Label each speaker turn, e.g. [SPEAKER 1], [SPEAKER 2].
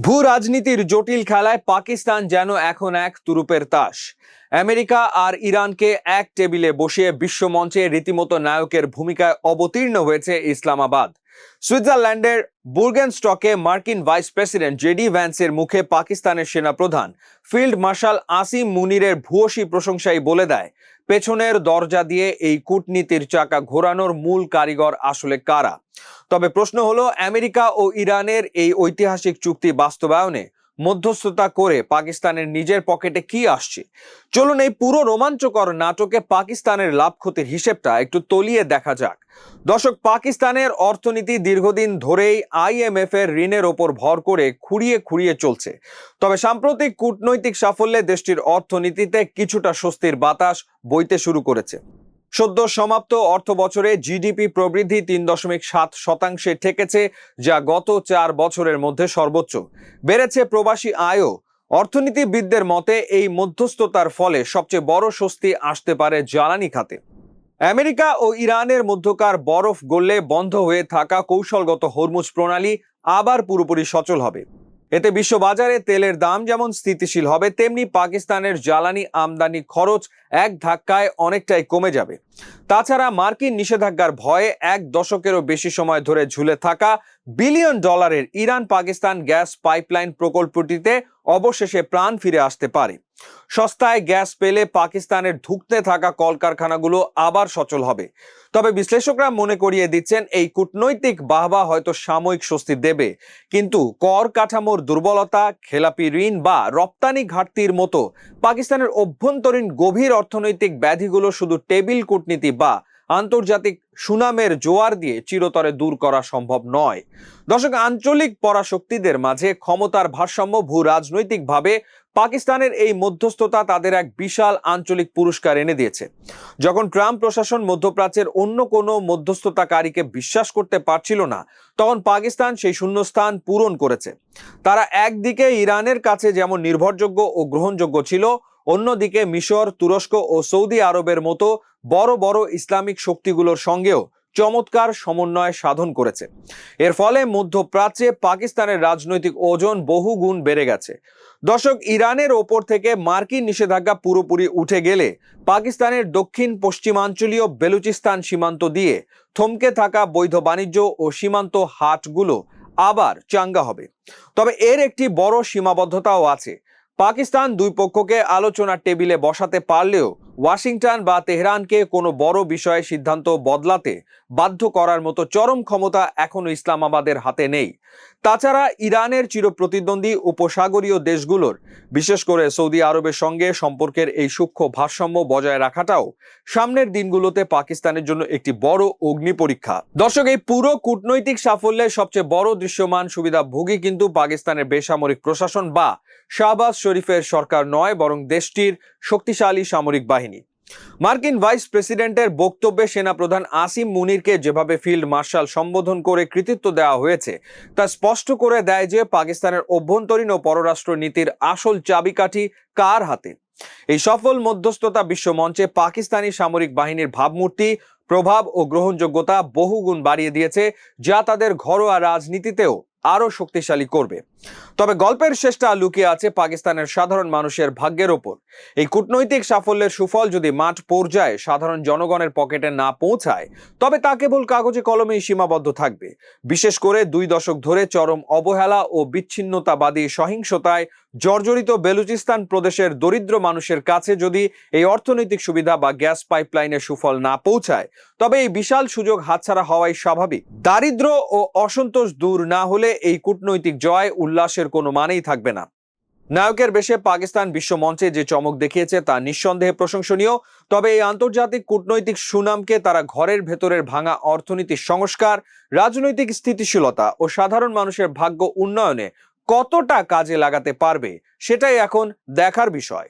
[SPEAKER 1] ভূ রাজনীতির জটিল খেলায় পাকিস্তান যেন এখন এক তুরুপের তাস। আমেরিকা আর ইরানকে এক টেবিলে বসিয়ে বিশ্বমঞ্চে রীতিমতো নায়কের ভূমিকায় অবতীর্ণ হয়েছে ইসলামাবাদ। সুইজারল্যান্ডের বুর্গেনস্টকে মার্কিন ভাইস প্রেসিডেন্ট জেডি ভ্যান্সের মুখে পাকিস্তানের সেনাপ্রধান ফিল্ড মার্শাল আসিম মুনিরের ভূয়সী প্রশংসাই বলে দেয় পেছনের দরজা দিয়ে এই কূটনীতির চাকা ঘোরানোর মূল কারিগর আসলে কারা। তবে প্রশ্ন হলো, আমেরিকা ও ইরানের এই ঐতিহাসিক চুক্তি বাস্তবায়নে মধ্যস্থতা করে পাকিস্তানের নিজের পকেটে কি আসছে। চলুন এই পুরো রোমাঞ্চকর নাটকে পাকিস্তানের লাভ ক্ষতির হিসেবটা একটু তলিয়ে দেখা যাক। দর্শক, পাকিস্তানের অর্থনীতি দীর্ঘদিন ধরেই আইএমএফ এর ঋণের ওপর ভর করে খুঁড়িয়ে খুঁড়িয়ে চলছে। তবে সাম্প্রতিক কূটনৈতিক সাফল্যে দেশটির অর্থনীতিতে কিছুটা স্বস্তির বাতাস বইতে শুরু করেছে। সদ্য সমাপ্ত অর্থ বছরে জিডিপি প্রবৃদ্ধি ৩.৭% ঠেকেছে, যা গত 4 বছরের মধ্যে সর্বোচ্চ। বেড়েছে প্রবাসী আয়ও। অর্থনীতিবিদদের মতে এই মধ্যস্থতার ফলে সবচেয়ে বড় স্বস্তি আসতে পারে জ্বালানি খাতে। আমেরিকা ও ইরানের মধ্যকার বরফ গললে বন্ধ হয়ে থাকা কৌশলগত হরমুজ প্রণালী আবার পুরোপুরি সচল হবে। এতে বিশ্ববাজারে তেলের দাম যেমন স্থিতিশীল হবে, তেমনি পাকিস্তানের জ্বালানি আমদানি খরচ এক ধাক্কায় অনেকটাই কমে যাবে। তাছাড়া মার্কিন নিষেধাজ্ঞার ভয়ে 1 দশকেরও বেশি সময় ধরে ঝুলে থাকা বিলিয়ন ডলারের ইরান পাকিস্তান গ্যাস পাইপলাইন প্রকল্পটিতে অবশেষে প্রাণ ফিরে আসতে পারে। সস্তায় গ্যাস পেলে পাকিস্তানের ধুঁকতে থাকা কলকারখানাগুলো আবার সচল হবে। তবে বিশ্লেষকরা মনে করিয়ে দিচ্ছেন, এই কূটনৈতিক বাহবা হয়তো সাময়িক স্বস্তি দেবে, কিন্তু কর কাঠামোর দুর্বলতা, খেলাপি ঋণ বা রপ্তানি ঘাটতির মতো পাকিস্তানের অভ্যন্তরীণ গভীর অর্থনৈতিক ব্যাধিগুলো শুধু টেবিল কূটনীতি বা আন্তর্জাতিক সুনামের জোয়ার দিয়ে চিরতরে দূর করা সম্ভব নয়। দর্শক, আঞ্চলিক পরাশক্তিদের মাঝে ক্ষমতার ভারসাম্য ভূ রাজনৈতিকভাবে পাকিস্তানের এই মধ্যস্থতা তাদের এক বিশাল আঞ্চলিক পুরস্কার এনে দিয়েছে। যখন ট্রাম্প প্রশাসন মধ্যপ্রাচ্যের অন্য কোনো মধ্যস্থতাকারীকে বিশ্বাস করতে পারছিল না, তখন পাকিস্তান সেই শূন্যস্থান পূরণ করেছে। তারা একদিকে ইরানের কাছে যেমন নির্ভরযোগ্য ও গ্রহণযোগ্য ছিল, অন্যদিকে মিশর, তুরস্ক ও সৌদি আরবের মতো বড় বড় ইসলামিক শক্তিগুলোর সঙ্গেও চমৎকার সমন্বয় সাধন করেছে। এর ফলে মধ্যপ্রাচ্যে পাকিস্তানের রাজনৈতিক ওজন বহু গুণ বেড়ে গেছে। দর্শক, ইরানের ওপর থেকে মার্কিন নিষেধাজ্ঞা পুরোপুরি উঠে গেলে পাকিস্তানের দক্ষিণ পশ্চিমাঞ্চলীয় বেলুচিস্তান সীমান্ত দিয়ে থমকে থাকা বৈধ বাণিজ্য ও সীমান্ত হাটগুলো আবার চাঙ্গা হবে। তবে এর একটি বড় সীমাবদ্ধতাও আছে। পাকিস্তান দুই পক্ষকে আলোচনার টেবিলে বসাতে পারলেও ওয়াশিংটন বা তেহরানকে কোনো বড় বিষয়ে সিদ্ধান্ত বদলাতে বাধ্য করার মতো চরম ক্ষমতা এখনো ইসলামাবাদের হাতে নেই। তাছাড়া ইরানের চিরপ্রতিদ্বন্দ্বী উপসাগরীয় দেশগুলোর, বিশেষ করে সৌদি আরবের সঙ্গে সম্পর্কের এই সূক্ষ্ম ভারসাম্য বজায় রাখাটাও সামনের দিনগুলোতে পাকিস্তানের জন্য একটি বড় অগ্নি পরীক্ষা। দর্শক, এই পুরো কূটনৈতিক সাফল্যের সবচেয়ে বড় দৃশ্যমান সুবিধাভোগী কিন্তু পাকিস্তানের বেসামরিক প্রশাসন বা শাহবাজ শরীফের সরকার নয়, বরং দেশটির শক্তিশালী সামরিক বাহিনী। মার্কিন ভাইস প্রেসিডেন্টের বক্তব্যে সেনাপ্রধান আসিম মুনিরকে যেভাবে ফিল্ড মার্শাল সম্বোধন করে কৃতিত্ব দেওয়া হয়েছে, তা স্পষ্ট করে দেয় যে পাকিস্তানের অভ্যন্তরীণ ও পররাষ্ট্র নীতির আসল চাবিকাঠি কার হাতে। এই সফল মধ্যস্থতা বিশ্বমঞ্চে পাকিস্তানি সামরিক বাহিনীর ভাবমূর্তি, প্রভাব ও গ্রহণযোগ্যতা বহুগুণ বাড়িয়ে দিয়েছে, যা তাদের ঘরোয়া রাজনীতিতেও আরো শক্তিশালী করবে। তবে গল্পের শেষটা লুকিয়ে আছে পাকিস্তানের সাধারণ মানুষের ভাগ্যের ওপর। এই কূটনৈতিক সাফল্যের সুফল যদি মাঠ পর্যায়ে সাধারণ জনগণের পকেটে না পৌঁছায়, তবে তা কেবল কাগজে কলমেই সীমাবদ্ধ থাকবে। বিশেষ করে 2 দশক ধরে চরম অবহেলা ও বিচ্ছিন্নতাবাদী সহিংসতায় জর্জরিত বেলুচিস্তান প্রদেশের দরিদ্র মানুষের কাছে যদি এই অর্থনৈতিক সুবিধা বা গ্যাস পাইপলাইনের সুফল না পৌঁছায়, তবে এই বিশাল সুযোগ হাতছাড়া হওয়াই স্বাভাবিক। দারিদ্র ও অসন্তোষ দূর না হলে এই কূটনৈতিক জয় উল্লাসের কোনো মানেই থাকবে না। নায়কের বেশে পাকিস্তান বিশ্বমঞ্চে যে চমক দেখিয়েছে তা নিঃসন্দেহে প্রশংসনীয়। তবে এই আন্তর্জাতিক কূটনৈতিক সুনামকে তারা ঘরের ভেতরের ভাঙা অর্থনীতির সংস্কার, রাজনৈতিক স্থিতিশীলতা ও সাধারণ মানুষের ভাগ্য উন্নয়নে কতটা কাজে লাগাতে পারবে, সেটাই এখন দেখার বিষয়।